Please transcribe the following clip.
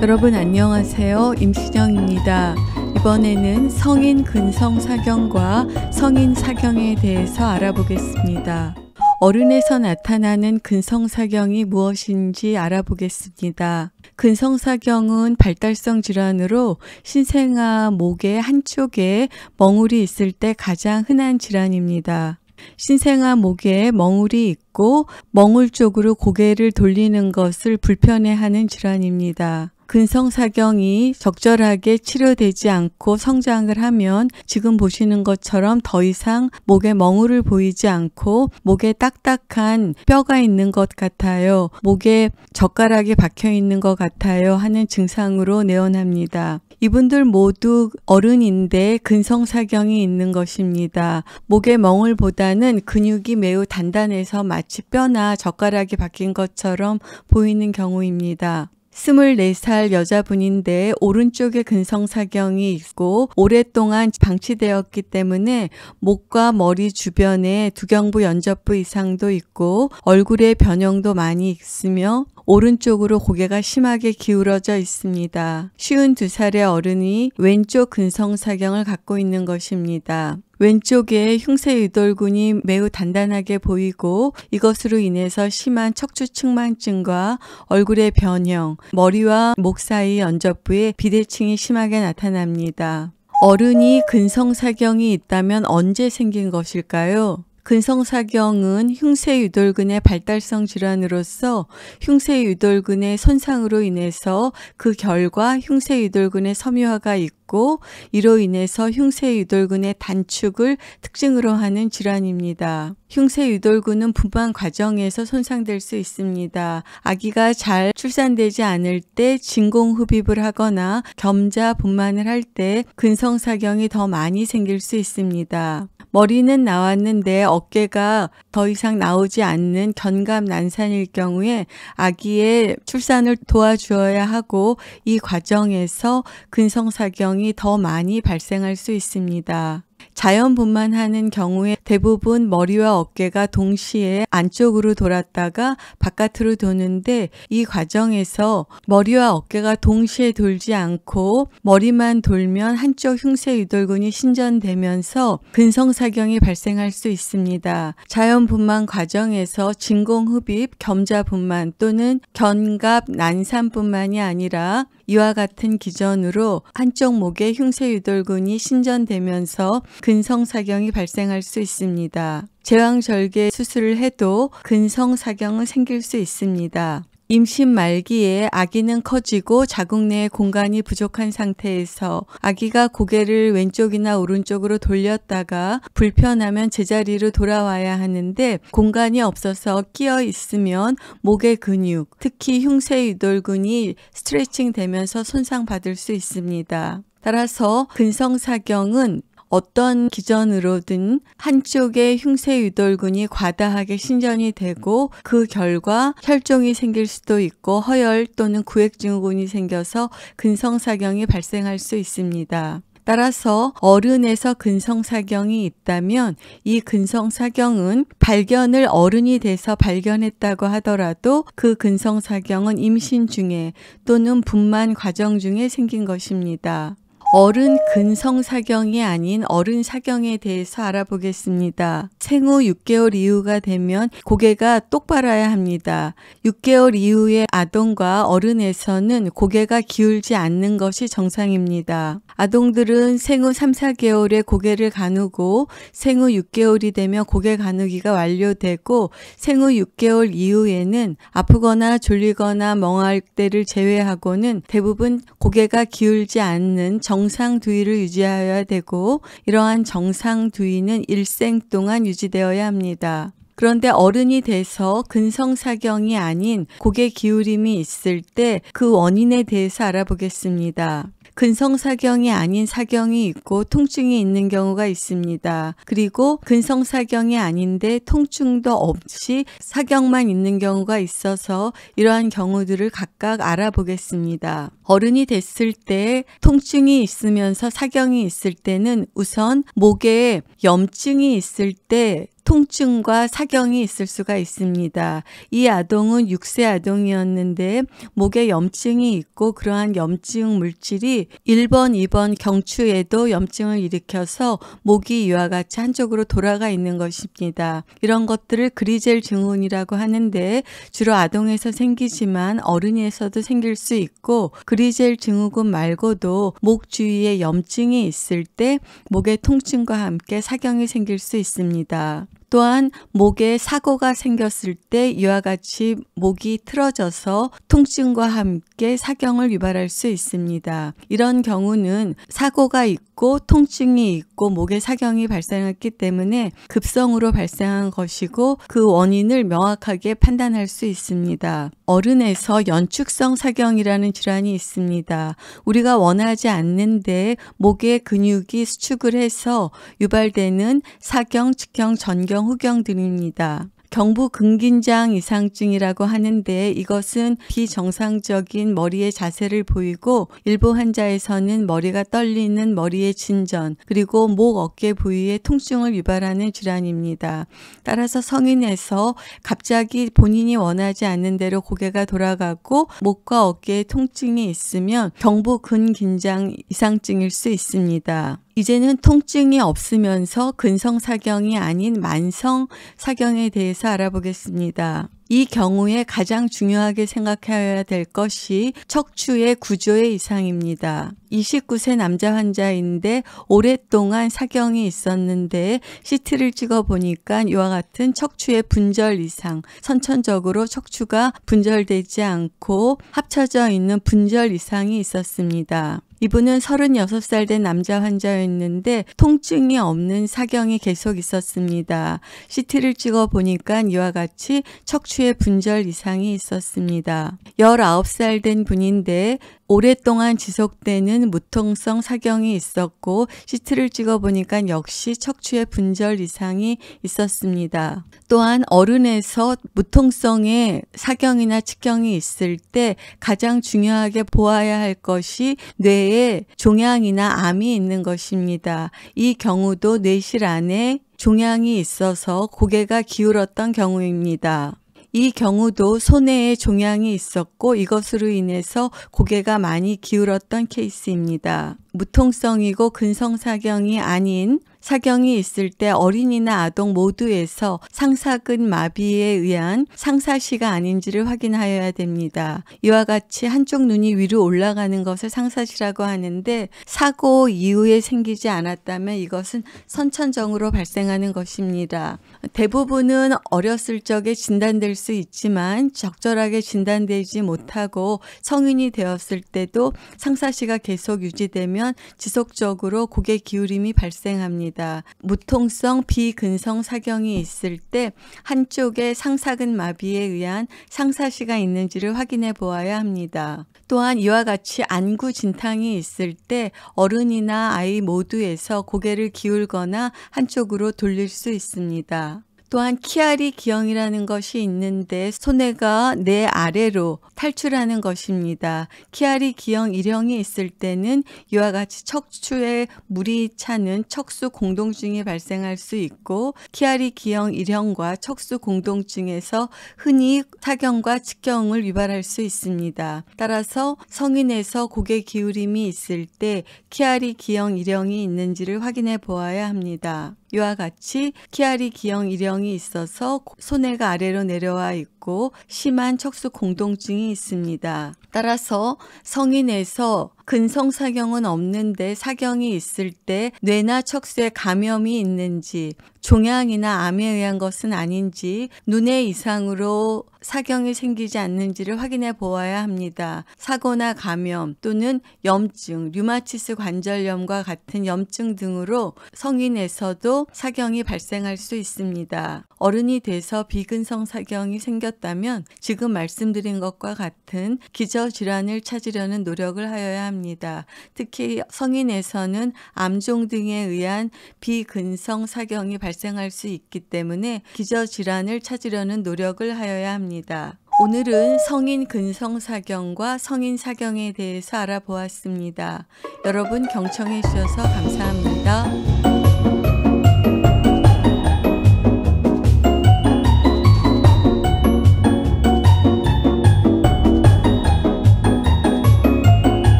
여러분 안녕하세요. 임신영입니다. 이번에는 성인 근성사경과 성인사경에 대해서 알아보겠습니다. 어른에서 나타나는 근성사경이 무엇인지 알아보겠습니다. 근성사경은 발달성 질환으로 신생아 목의 한쪽에 멍울이 있을 때 가장 흔한 질환입니다. 신생아 목에 멍울이 있고 멍울 쪽으로 고개를 돌리는 것을 불편해하는 질환입니다. 근성사경이 적절하게 치료되지 않고 성장을 하면 지금 보시는 것처럼 더 이상 목에 멍울을 보이지 않고 목에 딱딱한 뼈가 있는 것 같아요. 목에 젓가락이 박혀 있는 것 같아요 하는 증상으로 내원합니다. 이분들 모두 어른인데 근성사경이 있는 것입니다. 목의 멍울보다는 근육이 매우 단단해서 마치 뼈나 젓가락이 박힌 것처럼 보이는 경우입니다. 24살 여자분인데 오른쪽에 근성사경이 있고 오랫동안 방치되었기 때문에 목과 머리 주변에 두경부 연접부 이상도 있고 얼굴에 변형도 많이 있으며 오른쪽으로 고개가 심하게 기울어져 있습니다. 52살의 어른이 왼쪽 근성사경을 갖고 있는 것입니다. 왼쪽에 흉쇄유돌근이 매우 단단하게 보이고 이것으로 인해서 심한 척추측만증과 얼굴의 변형, 머리와 목 사이 연접부에 비대칭이 심하게 나타납니다. 어른이 근성사경이 있다면 언제 생긴 것일까요? 근성사경은 흉쇄유돌근의 발달성 질환으로서 흉쇄유돌근의 손상으로 인해서 그 결과 흉쇄유돌근의 섬유화가 있고 이로 인해서 흉쇄유돌근의 단축을 특징으로 하는 질환입니다. 흉쇄유돌근은 분만 과정에서 손상될 수 있습니다. 아기가 잘 출산되지 않을 때 진공흡입을 하거나 겸자 분만을 할 때 근성사경이 더 많이 생길 수 있습니다. 머리는 나왔는데 어깨가 더 이상 나오지 않는 견갑난산일 경우에 아기의 출산을 도와주어야 하고 이 과정에서 근성사경이 더 많이 발생할 수 있습니다. 자연분만하는 경우에 대부분 머리와 어깨가 동시에 안쪽으로 돌았다가 바깥으로 도는데 이 과정에서 머리와 어깨가 동시에 돌지 않고 머리만 돌면 한쪽 흉쇄유돌근이 신전되면서 근성사경이 발생할 수 있습니다. 자연분만 과정에서 진공흡입, 겸자분만 또는 견갑난산뿐만이 아니라 이와 같은 기전으로 한쪽 목에 흉쇄유돌근이 신전되면서 근성사경이 발생할 수 있습니다. 제왕절개 수술을 해도 근성사경은 생길 수 있습니다. 임신 말기에 아기는 커지고 자궁 내에 공간이 부족한 상태에서 아기가 고개를 왼쪽이나 오른쪽으로 돌렸다가 불편하면 제자리로 돌아와야 하는데 공간이 없어서 끼어 있으면 목의 근육, 특히 흉쇄유돌근이 스트레칭 되면서 손상받을 수 있습니다. 따라서 근성사경은 어떤 기전으로든 한쪽의 흉쇄유돌근이 과다하게 신전이 되고 그 결과 혈종이 생길 수도 있고 허열 또는 구획증후군이 생겨서 근성사경이 발생할 수 있습니다. 따라서 어른에서 근성사경이 있다면 이 근성사경은 발견을 어른이 돼서 발견했다고 하더라도 그 근성사경은 임신 중에 또는 분만 과정 중에 생긴 것입니다. 어른 근성사경이 아닌 어른사경에 대해서 알아보겠습니다. 생후 6개월 이후가 되면 고개가 똑바라야 합니다. 6개월 이후의 아동과 어른에서는 고개가 기울지 않는 것이 정상입니다. 아동들은 생후 3, 4개월에 고개를 가누고 생후 6개월이 되면 고개 가누기가 완료되고 생후 6개월 이후에는 아프거나 졸리거나 멍할 때를 제외하고는 대부분 고개가 기울지 않는 정상 두위를 유지하여야 되고 이러한 정상 두위는 일생 동안 유지되어야 합니다. 그런데 어른이 돼서 근성사경이 아닌 고개 기울임이 있을 때 그 원인에 대해서 알아보겠습니다. 근성사경이 아닌 사경이 있고 통증이 있는 경우가 있습니다. 그리고 근성사경이 아닌데 통증도 없이 사경만 있는 경우가 있어서 이러한 경우들을 각각 알아보겠습니다. 어른이 됐을 때 통증이 있으면서 사경이 있을 때는 우선 목에 염증이 있을 때 통증과 사경이 있을 수가 있습니다. 이 아동은 6세 아동이었는데 목에 염증이 있고 그러한 염증 물질이 1번, 2번 경추에도 염증을 일으켜서 목이 이와 같이 한쪽으로 돌아가 있는 것입니다. 이런 것들을 그리젤 증후군이라고 하는데 주로 아동에서 생기지만 어른에서도 생길 수 있고 그리젤 증후군 말고도 목 주위에 염증이 있을 때 목의 통증과 함께 사경이 생길 수 있습니다. 또한 목에 사고가 생겼을 때 이와 같이 목이 틀어져서 통증과 함께 사경을 유발할 수 있습니다. 이런 경우는 사고가 있고 통증이 있고 목에 사경이 발생했기 때문에 급성으로 발생한 것이고 그 원인을 명확하게 판단할 수 있습니다. 어른에서 연축성 사경이라는 질환이 있습니다. 우리가 원하지 않는데 목의 근육이 수축을 해서 유발되는 사경, 측경, 전경, 후경 등입니다. 경부 근긴장 이상증이라고 하는데 이것은 비정상적인 머리의 자세를 보이고 일부 환자에서는 머리가 떨리는 머리의 진전 그리고 목 어깨 부위에 통증을 유발하는 질환입니다. 따라서 성인에서 갑자기 본인이 원하지 않는 대로 고개가 돌아가고 목과 어깨에 통증이 있으면 경부 근긴장 이상증일 수 있습니다. 이제는 통증이 없으면서 근성사경이 아닌 만성사경에 대해서 알아보겠습니다. 이 경우에 가장 중요하게 생각해야 될 것이 척추의 구조의 이상입니다. 29세 남자 환자인데 오랫동안 사경이 있었는데 CT를 찍어 보니까 이와 같은 척추의 분절 이상, 선천적으로 척추가 분절되지 않고 합쳐져 있는 분절 이상이 있었습니다. 이분은 36살 된 남자 환자였는데 통증이 없는 사경이 계속 있었습니다. CT를 찍어 보니까 이와 같이 척추의 분절 이상이 있었습니다. 19살 된 분인데 오랫동안 지속되는 무통성 사경이 있었고 CT를 찍어보니까 역시 척추의 분절 이상이 있었습니다. 또한 어른에서 무통성의 사경이나 측경이 있을 때 가장 중요하게 보아야 할 것이 뇌에 종양이나 암이 있는 것입니다. 이 경우도 뇌실 안에 종양이 있어서 고개가 기울었던 경우입니다. 이 경우도 손해에 종양이 있었고 이것으로 인해서 고개가 많이 기울었던 케이스입니다. 무통성이고 근성사경이 아닌 사경이 있을 때 어린이나 아동 모두에서 상사근 마비에 의한 상사시가 아닌지를 확인하여야 됩니다. 이와 같이 한쪽 눈이 위로 올라가는 것을 상사시라고 하는데 사고 이후에 생기지 않았다면 이것은 선천적으로 발생하는 것입니다. 대부분은 어렸을 적에 진단될 수 있지만 적절하게 진단되지 못하고 성인이 되었을 때도 상사시가 계속 유지되면 지속적으로 고개 기울임이 발생합니다. 무통성 비근성 사경이 있을 때 한쪽에 상사근 마비에 의한 상사시가 있는지를 확인해 보아야 합니다. 또한 이와 같이 안구 진탕이 있을 때 어른이나 아이 모두에서 고개를 기울거나 한쪽으로 돌릴 수 있습니다. 또한 키아리 기형이라는 것이 있는데 손해가 내 아래로 탈출하는 것입니다. 키아리 기형 일형이 있을 때는 이와 같이 척추에 물이 차는 척수 공동증이 발생할 수 있고 키아리 기형 일형과 척수 공동증에서 흔히 사경과 측경을 유발할 수 있습니다. 따라서 성인에서 고개 기울임이 있을 때 키아리 기형 일형이 있는지를 확인해 보아야 합니다. 이와 같이 키아리 기형 일형이 있어서 손해가 아래로 내려와 있고 심한 척수 공동증이 있습니다. 따라서 성인에서 근성사경은 없는데 사경이 있을 때 뇌나 척수에 감염이 있는지 종양이나 암에 의한 것은 아닌지 눈의 이상으로 사경이 생기지 않는지를 확인해 보아야 합니다. 사고나 감염 또는 염증, 류마티스 관절염과 같은 염증 등으로 성인에서도 사경이 발생할 수 있습니다. 어른이 돼서 비근성 사경이 생겼다면 지금 말씀드린 것과 같은 기저질환을 찾으려는 노력을 하여야 합니다. 특히 성인에서는 암종 등에 의한 비근성 사경이 발생할 수 있기 때문에 기저질환을 찾으려는 노력을 하여야 합니다. 오늘은 성인 근성사경과 성인사경에 대해서 알아보았습니다. 여러분 경청해 주셔서 감사합니다.